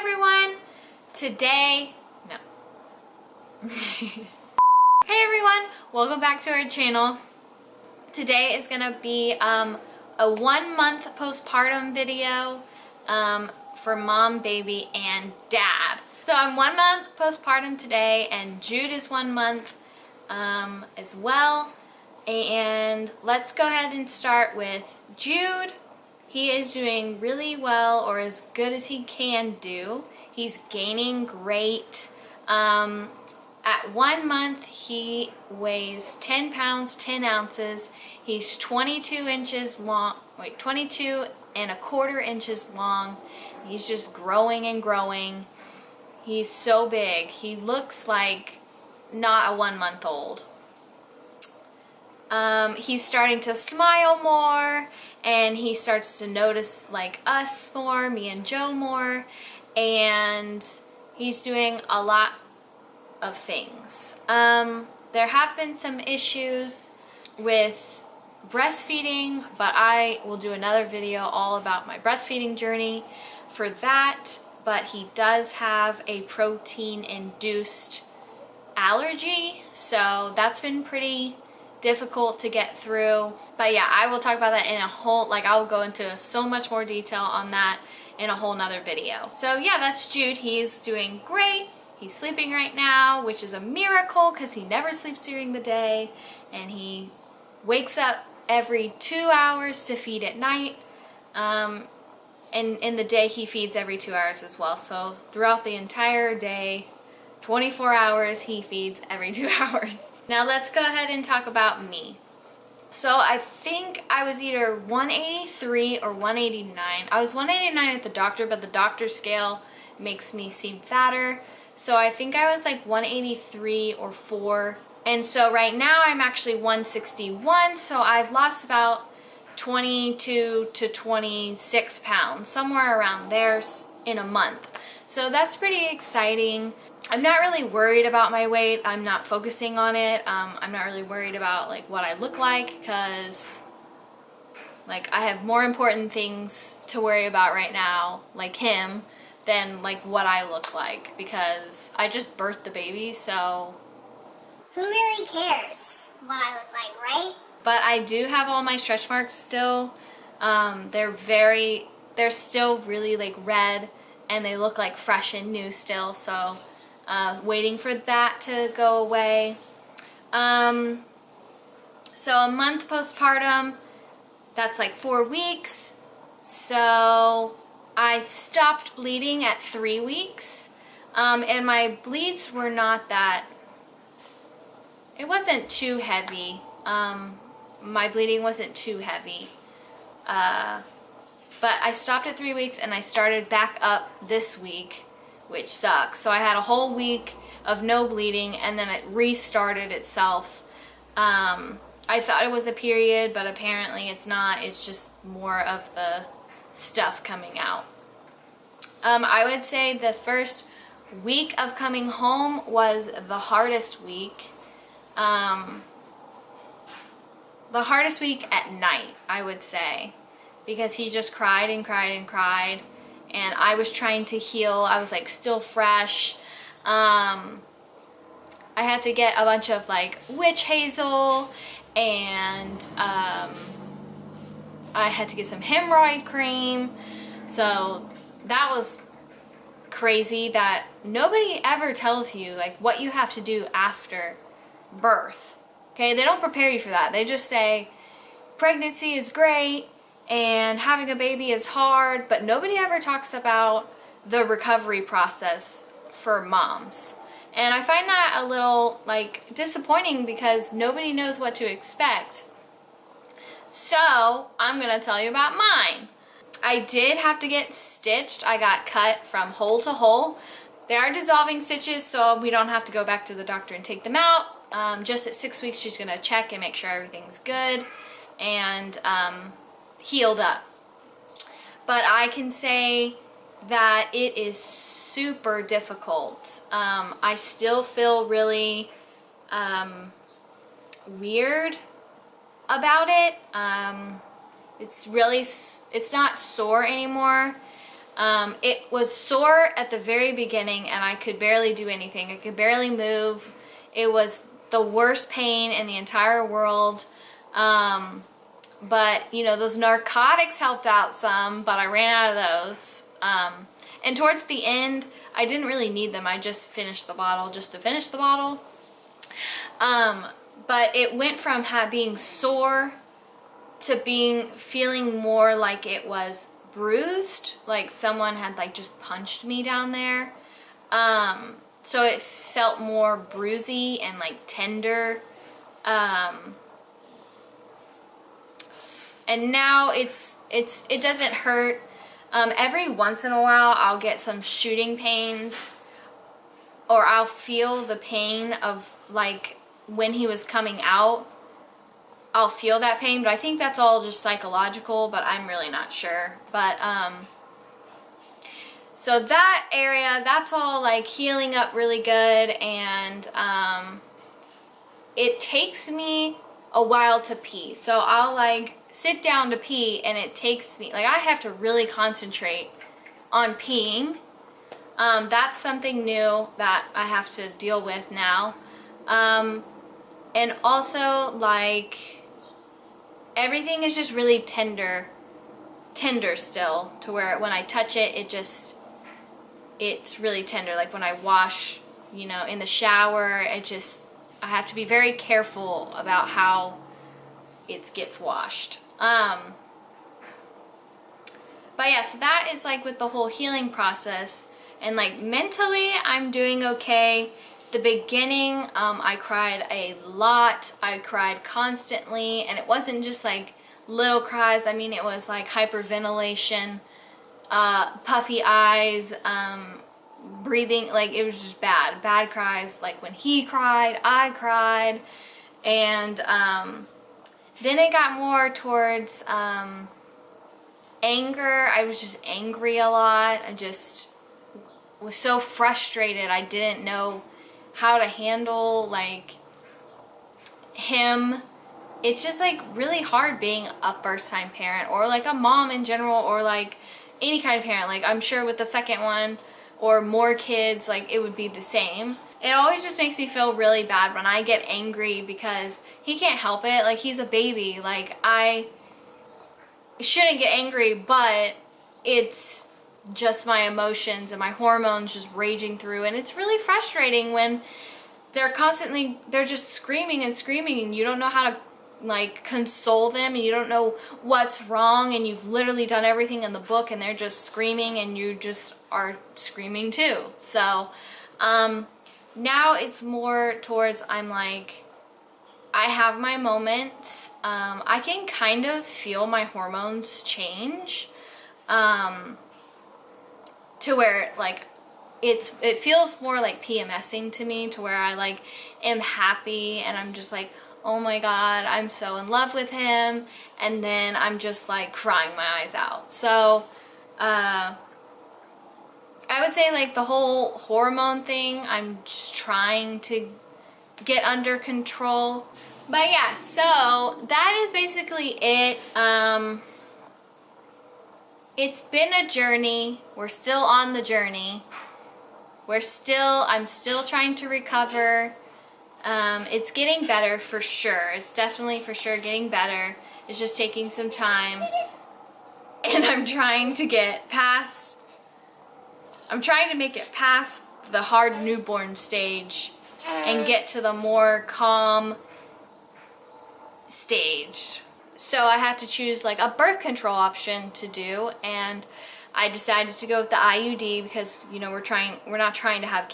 everyone! Today, no. Hey everyone! Welcome back to our channel. Today is gonna be a 1 month postpartum video for mom, baby, and dad. So I'm 1 month postpartum today, and Jude is 1 month as well. And let's go ahead and start with Jude. He is doing really well, or as good as he can do. He's gaining great. At 1 month, he weighs 10 pounds, 10 ounces. He's 22 inches long, 22¼ inches long. He's just growing and growing. He's so big. He looks like not a 1 month old. He's starting to smile more, and he starts to notice like us more, me and Joe more, and he's doing a lot of things. There have been some issues with breastfeeding, but I will do another video all about my breastfeeding journey for that. But he does have a protein-induced allergy, so that's been pretty difficult to get through. But yeah, I will talk about that in a whole, like I will go into so much more detail on that in a whole nother video. So yeah, that's Jude. He's doing great. He's sleeping right now, which is a miracle because he never sleeps during the day, and he wakes up every 2 hours to feed at night. And in the day he feeds every 2 hours as well. So throughout the entire day, 24 hours, he feeds every 2 hours. Now let's go ahead and talk about me. So I think I was either 183 or 189. I was 189 at the doctor, but the doctor scale makes me seem fatter. So I think I was like 183 or 4. And so right now I'm actually 161. So I've lost about 22 to 26 pounds, somewhere around there in a month. So that's pretty exciting. I'm not really worried about my weight. I'm not focusing on it. I'm not really worried about like what I look like, because like I have more important things to worry about right now, like him, than like what I look like, because I just birthed the baby, so who really cares what I look like, right? But I do have all my stretch marks still. They're still really like red, and they look like fresh and new still, so waiting for that to go away. So a month postpartum, that's like 4 weeks. So I stopped bleeding at 3 weeks, and my bleeds were not that, it wasn't too heavy. My bleeding wasn't too heavy. But I stopped at 3 weeks, and I started back up this week, which sucks. So I had a whole week of no bleeding, and then it restarted itself. I thought it was a period, but apparently it's not. It's just more of the stuff coming out. I would say the first week of coming home was the hardest week. The hardest week at night, I would say, because he just cried and cried and cried, and I was trying to heal. I was like still fresh. I had to get a bunch of like witch hazel, and I had to get some hemorrhoid cream. So that was crazy, that nobody ever tells you like what you have to do after birth. Okay, they don't prepare you for that. They just say pregnancy is great and having a baby is hard, but nobody ever talks about the recovery process for moms. And I find that a little like disappointing, because nobody knows what to expect. So I'm gonna tell you about mine. I did have to get stitched. I got cut from hole to hole. They are dissolving stitches, so we don't have to go back to the doctor and take them out. Just at 6 weeks, she's gonna check and make sure everything's good and healed up. But I can say that it is super difficult. I still feel really weird about it. It's not sore anymore. It was sore at the very beginning and I could barely do anything. I could barely move. It was the worst pain in the entire world. But, you know, those narcotics helped out some, but I ran out of those. And towards the end, I didn't really need them. I just finished the bottle just to finish the bottle. But it went from being sore to feeling more like it was bruised, like someone had like just punched me down there. So it felt more bruisey and like tender. And now it doesn't hurt. Every once in a while I'll get some shooting pains, or I'll feel the pain of like when he was coming out. I'll feel that pain, but I think that's all just psychological, but I'm really not sure. But so that area, that's all like healing up really good, and it takes me a while to pee. So I'll like sit down to pee and it takes me, like I have to really concentrate on peeing. That's something new that I have to deal with now. And also like everything is just really tender still, to where when I touch it, it's really tender. Like when I wash, you know, in the shower, I have to be very careful about how it gets washed. But yeah, so that is like with the whole healing process. And like mentally, I'm doing okay. The beginning, I cried a lot. I cried constantly, and it wasn't just like little cries. I mean, it was like hyperventilation, puffy eyes, breathing, like it was just bad cries. Like when he cried, I cried. And then it got more towards anger. I was just angry a lot. I just was so frustrated. I didn't know how to handle like him. It's just like really hard being a first-time parent, or like a mom in general, or like any kind of parent. Like I'm sure with the second one or more kids, like it would be the same. It always just makes me feel really bad when I get angry, because he can't help it. Like he's a baby. Like I shouldn't get angry, but it's just my emotions and my hormones just raging through, and it's really frustrating when they're just screaming and screaming, and you don't know how to like console them, and you don't know what's wrong, and you've literally done everything in the book, and they're just screaming, and you just are screaming too. So now it's more towards, I'm like, I have my moments. I can kind of feel my hormones change, to where like it feels more like PMSing to me, to where I like am happy and I'm just like, oh my god, I'm so in love with him, and then I'm just like crying my eyes out. So I would say like the whole hormone thing, I'm just trying to get under control. But yeah, so that is basically it. It's been a journey. We're still on the journey. I'm still trying to recover. It's getting better for sure. It's definitely for sure getting better. It's just taking some time. And I'm trying to make it past the hard newborn stage and get to the more calm stage. So I had to choose like a birth control option to do, and I decided to go with the IUD because, you know, we're not trying to have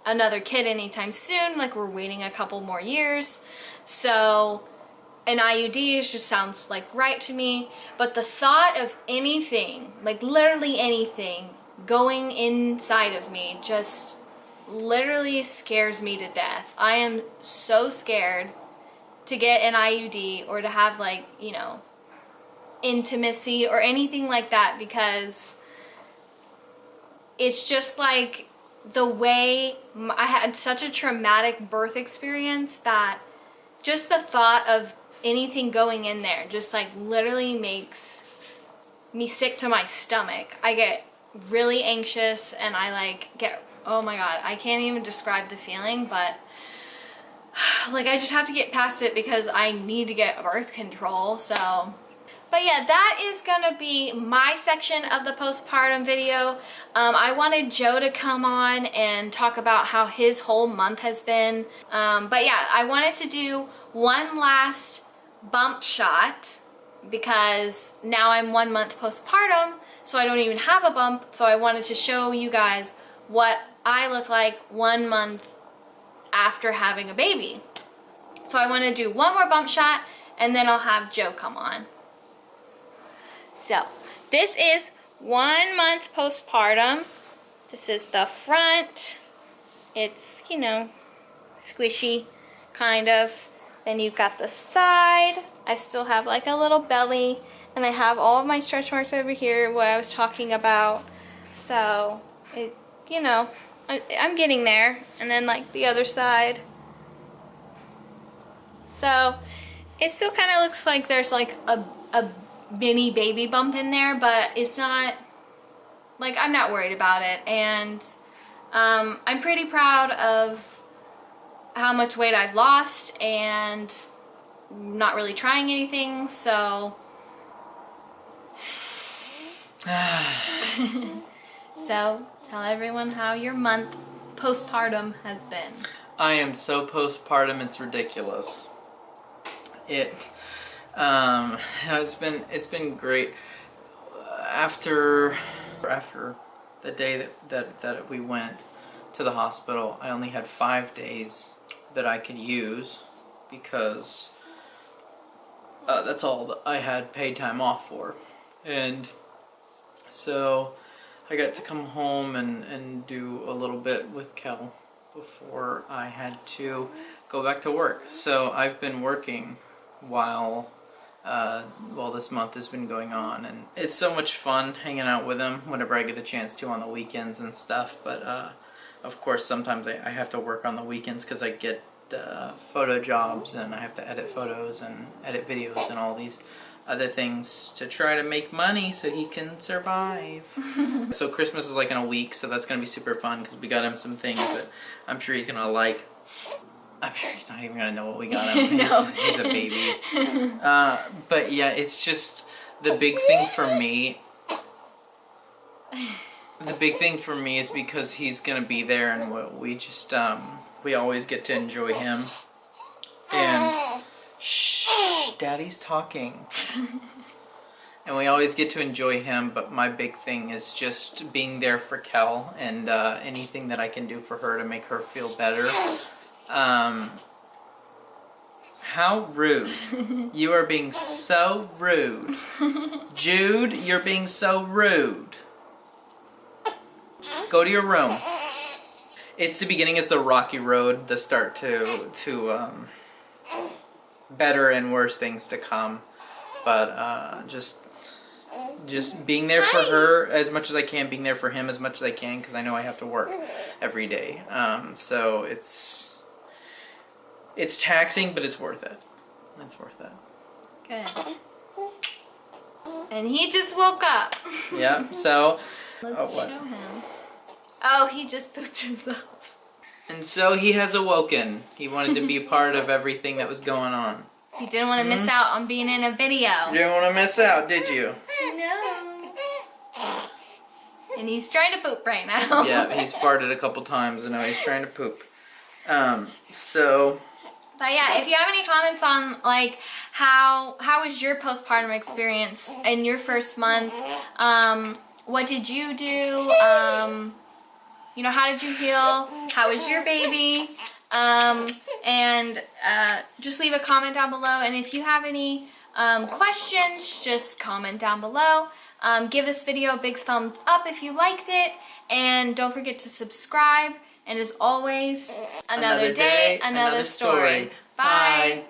another kid anytime soon. Like we're waiting a couple more years. So an IUD just sounds like right to me. But the thought of anything, like literally anything, going inside of me just literally scares me to death. I am so scared to get an IUD or to have like, you know, intimacy or anything like that, because it's just like the way I had such a traumatic birth experience that just the thought of anything going in there just like literally makes me sick to my stomach. I get really anxious, and I like get, oh my god, I can't even describe the feeling, but like I just have to get past it because I need to get birth control. So but yeah, that is gonna be my section of the postpartum video. I wanted Joe to come on and talk about how his whole month has been. But yeah, I wanted to do one last bump shot because now I'm 1 month postpartum, so I don't even have a bump. So I wanted to show you guys what I look like 1 month after having a baby. So I want to do one more bump shot and then I'll have Joe come on. So this is 1 month postpartum. This is the front. It's, you know, squishy kind of. Then you've got the side. I still have like a little belly, and I have all of my stretch marks over here, what I was talking about. So it, you know, I'm getting there. And then like the other side. So it still kind of looks like there's like a mini baby bump in there, but it's not, like, I'm not worried about it. And I'm pretty proud of how much weight I've lost and not really trying anything, so so tell everyone how your month postpartum has been. I am so postpartum, it's ridiculous. It's been great. After the day that we went to the hospital, I only had 5 days that I could use because that's all that I had paid time off for. And so I got to come home and do a little bit with Kel before I had to go back to work. So I've been working while this month has been going on, and it's so much fun hanging out with him whenever I get a chance to on the weekends and stuff. But of course sometimes I have to work on the weekends because I get photo jobs and I have to edit photos and edit videos and all these other things to try to make money so he can survive. So Christmas is like in a week, so that's gonna be super fun because we got him some things that I'm sure he's gonna like. I'm sure he's not even gonna know what we got him. No. He's a baby. But yeah, it's just the big thing for me. The big thing for me is because he's gonna be there, and we just we always get to enjoy him. And shh, Daddy's talking. And we always get to enjoy him. But my big thing is just being there for Kel and anything that I can do for her to make her feel better. How rude. You are being so rude. Jude, you're being so rude. Go to your room. It's the beginning, it's the rocky road, the start to better and worse things to come. But just being there for her as much as I can, being there for him as much as I can, because I know I have to work every day. So it's taxing, but it's worth it. It's worth it. Good. And he just woke up. Yeah, so... Let's show him. Oh, he just pooped himself. And so he has awoken. He wanted to be a part of everything that was going on. He didn't want to miss out on being in a video. You didn't want to miss out, did you? No. And he's trying to poop right now. Yeah, he's farted a couple times and now he's trying to poop. So... But yeah, if you have any comments on like how was your postpartum experience in your first month? What did you do? You know, how did you feel? How was your baby? And just leave a comment down below. And if you have any questions, just comment down below. Give this video a big thumbs up if you liked it. And don't forget to subscribe. And as always, another day, another story. Bye.